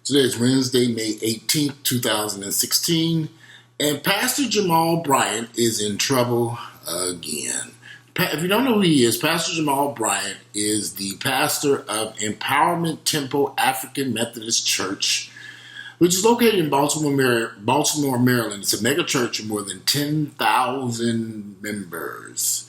Today is Wednesday, May 18th, 2016, and Pastor Jamal Bryant is in trouble again. If you don't know who he is, Pastor Jamal Bryant is the pastor of Empowerment Temple African Methodist Church, which is located in Baltimore, Maryland. It's a mega church of more than 10,000 members.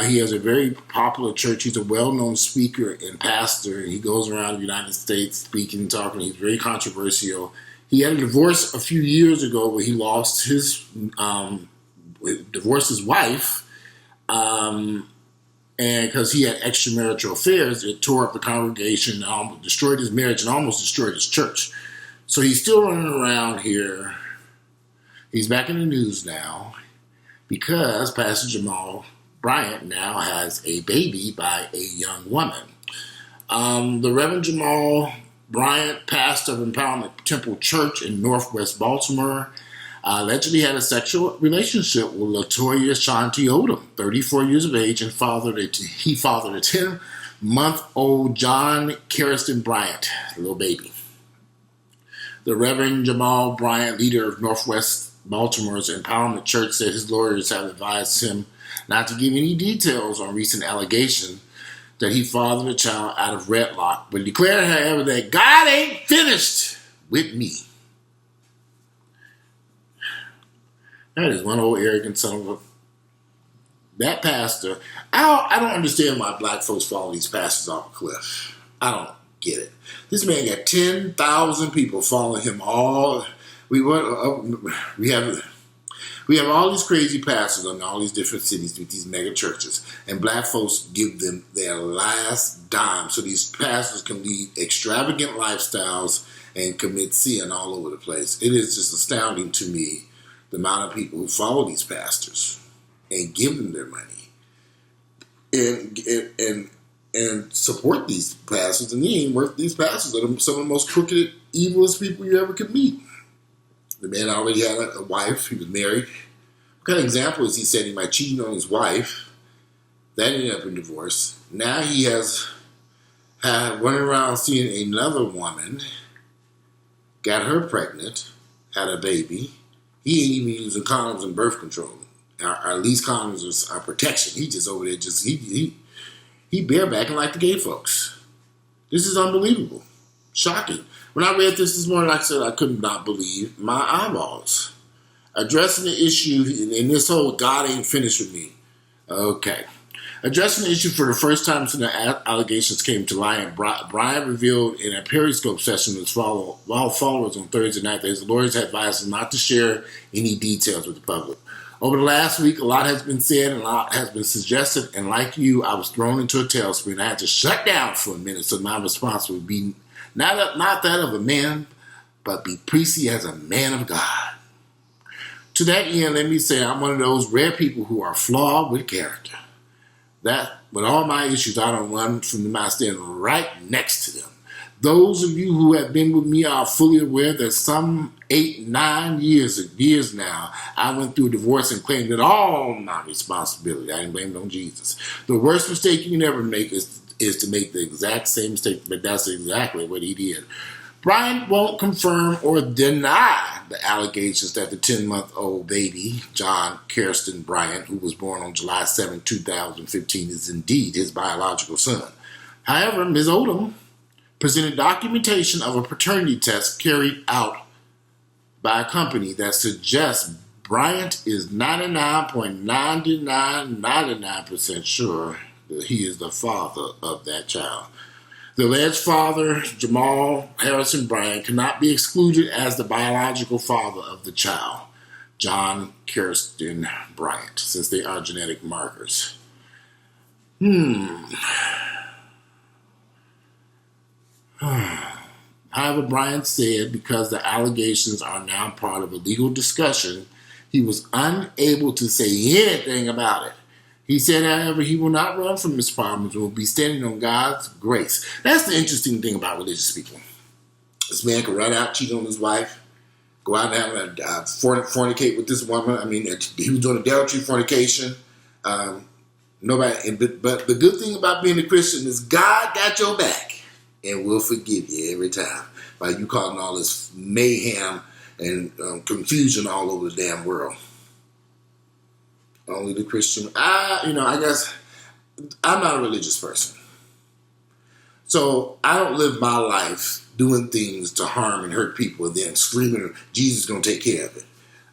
He has a very popular church. He's a well-known speaker and pastor. He goes around the United States speaking, talking. He's very controversial. He had a divorce a few years ago where he lost his, divorced his wife, and because he had extramarital affairs, it tore up the congregation, almost destroyed his marriage, and almost destroyed his church. So he's still running around here. He's back in the news now because Pastor Jamal Bryant now has a baby by a young woman. The Reverend Jamal Bryant, pastor of Empowerment Temple Church in Northwest Baltimore, allegedly had a sexual relationship with Latoya Shawntee Odom, 34 years of age, and he fathered a 10-month-old John Karston Bryant, little baby. The Reverend Jamal Bryant, leader of Northwest Baltimore's Empowerment Church, said his lawyers have advised him not to give any details on recent allegations that he fathered a child out of wedlock, but declared, however, that God ain't finished with me. That is one old arrogant son of a... That pastor, I don't understand why black folks follow these pastors off a cliff. I don't get it. This man got 10,000 people following him all... We have all these crazy pastors in all these different cities with these mega churches, and black folks give them their last dime so these pastors can lead extravagant lifestyles and commit sin all over the place. It is just astounding to me the amount of people who follow these pastors and give them their money and support these pastors, and they ain't worth these pastors. They're some of the most crooked, evilest people you ever could meet. The man already had a wife. He was married. What kind of example is he setting by cheating on his wife? That ended up in divorce. Now he has running around seeing another woman, got her pregnant, had a baby. He ain't even using condoms and birth control. Or at least condoms are protection. He just over there he barebacking like the gay folks. This is unbelievable. Shocking. When I read this morning, like I said, I could not believe my eyeballs. Addressing the issue in this whole God ain't finished with me. Okay. Addressing the issue for the first time since the allegations came to light, Bryant revealed in a Periscope session with followers on Thursday night that his lawyers advised him not to share any details with the public. Over the last week, a lot has been said and a lot has been suggested, and like you, I was thrown into a tailspin. I had to shut down for a minute, so my response would be not that of a man, but be priestly as a man of God. To that end, let me say I'm one of those rare people who are flawed with character. That, with all my issues, I don't run from them. I stand right next to them. Those of you who have been with me are fully aware that some 8-9 years now, I went through a divorce and claimed that all my responsibility. I didn't blame it on Jesus. The worst mistake you can ever make is to make the exact same mistake, but that's exactly what he did. Bryant won't confirm or deny the allegations that the 10-month-old baby, John Karston Bryant, who was born on July 7, 2015, is indeed his biological son. However, Ms. Odom presented documentation of a paternity test carried out by a company that suggests Bryant is 99.99% sure that he is the father of that child. The alleged father, Jamal Harrison Bryant, cannot be excluded as the biological father of the child, John Karston Bryant, since they are genetic markers. However, Bryant said because the allegations are now part of a legal discussion, he was unable to say anything about it. He said, however, he will not run from his problems and will be standing on God's grace. That's the interesting thing about religious people. This man can run out, cheat on his wife, go out and have fornicate with this woman. I mean, he was doing adultery, fornication. But the good thing about being a Christian is God got your back and will forgive you every time. by you causing all this mayhem and confusion all over the damn world. Only the Christian. I guess I'm not a religious person. So I don't live my life doing things to harm and hurt people and then screaming, Jesus is going to take care of it.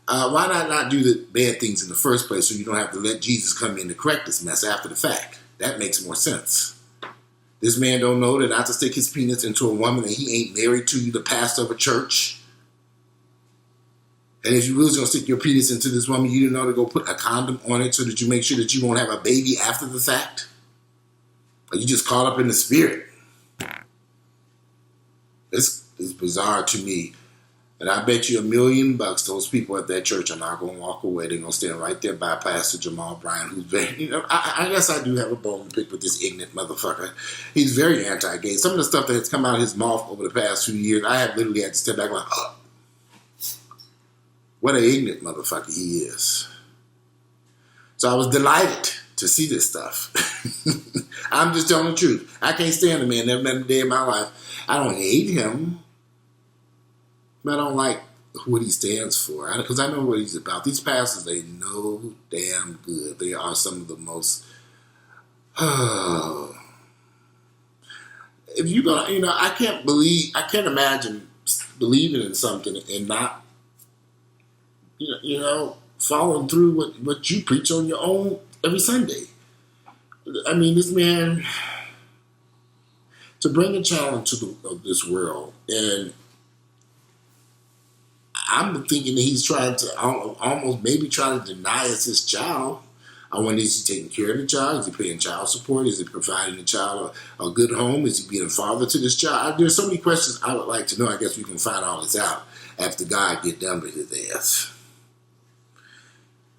Why not do the bad things in the first place so you don't have to let Jesus come in to correct this mess after the fact? That makes more sense. This man don't know that not to stick his penis into a woman that he ain't married to, you the pastor of a church. And if you was going to stick your penis into this woman, you didn't know to go put a condom on it so that you make sure that you won't have a baby after the fact? Or you just caught up in the spirit? It's bizarre to me. And I bet you $1 million those people at that church are not going to walk away. They're going to stand right there by Pastor Jamal Bryant, who's very, I guess I do have a bone to pick with this ignorant motherfucker. He's very anti-gay. Some of the stuff that has come out of his mouth over the past few years, I have literally had to step back like, oh, what an ignorant motherfucker he is. So I was delighted to see this stuff. I'm just telling the truth. I can't stand the man. Never met him a day in my life. I don't hate him. But I don't like what he stands for. Because I know what he's about. These pastors, they know damn good. They are some of the most... if you're going to... I can't imagine believing in something and not, following through what you preach on your own every Sunday. I mean, this man... To bring a child into this world, and I'm thinking that he's trying to almost maybe try to deny us his child. I wonder, is he taking care of the child? Is he paying child support? Is he providing the child a good home? Is he being a father to this child? There's so many questions I would like to know. I guess we can find all this out after God get done with his ass.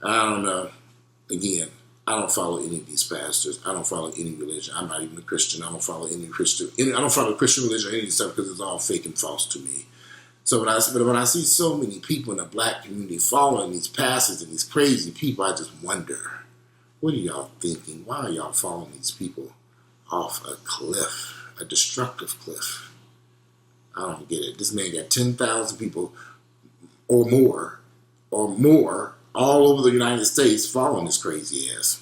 I don't know. Again, I don't follow any of these pastors. I don't follow any religion. I'm not even a Christian. I don't follow any Christian. I don't follow Christian religion or any of this stuff because it's all fake and false to me. So when I see so many people in the black community following these pastors and these crazy people, I just wonder, what are y'all thinking? Why are y'all following these people off a cliff, a destructive cliff? I don't get it. This man got 10,000 people or more, all over the United States following this crazy ass.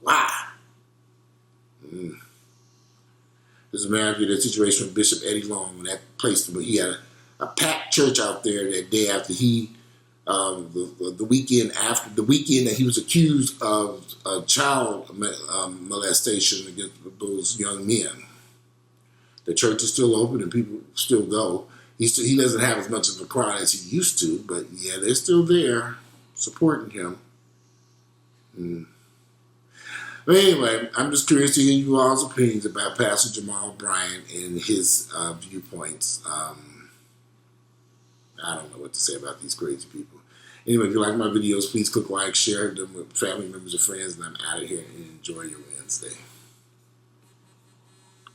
Why? This reminds me of the situation with Bishop Eddie Long when that place where he had a packed church out there that day after he, the weekend that he was accused of child molestation against those young men. The church is still open and people still go. He doesn't have as much of a crowd as he used to, but yeah, they're still there supporting him. But anyway, I'm just curious to hear you all's opinions about Pastor Jamal Bryant and his viewpoints. I don't know what to say about these crazy people. Anyway, if you like my videos, please click like, share them with family members and friends, and I'm out of here, and enjoy your Wednesday.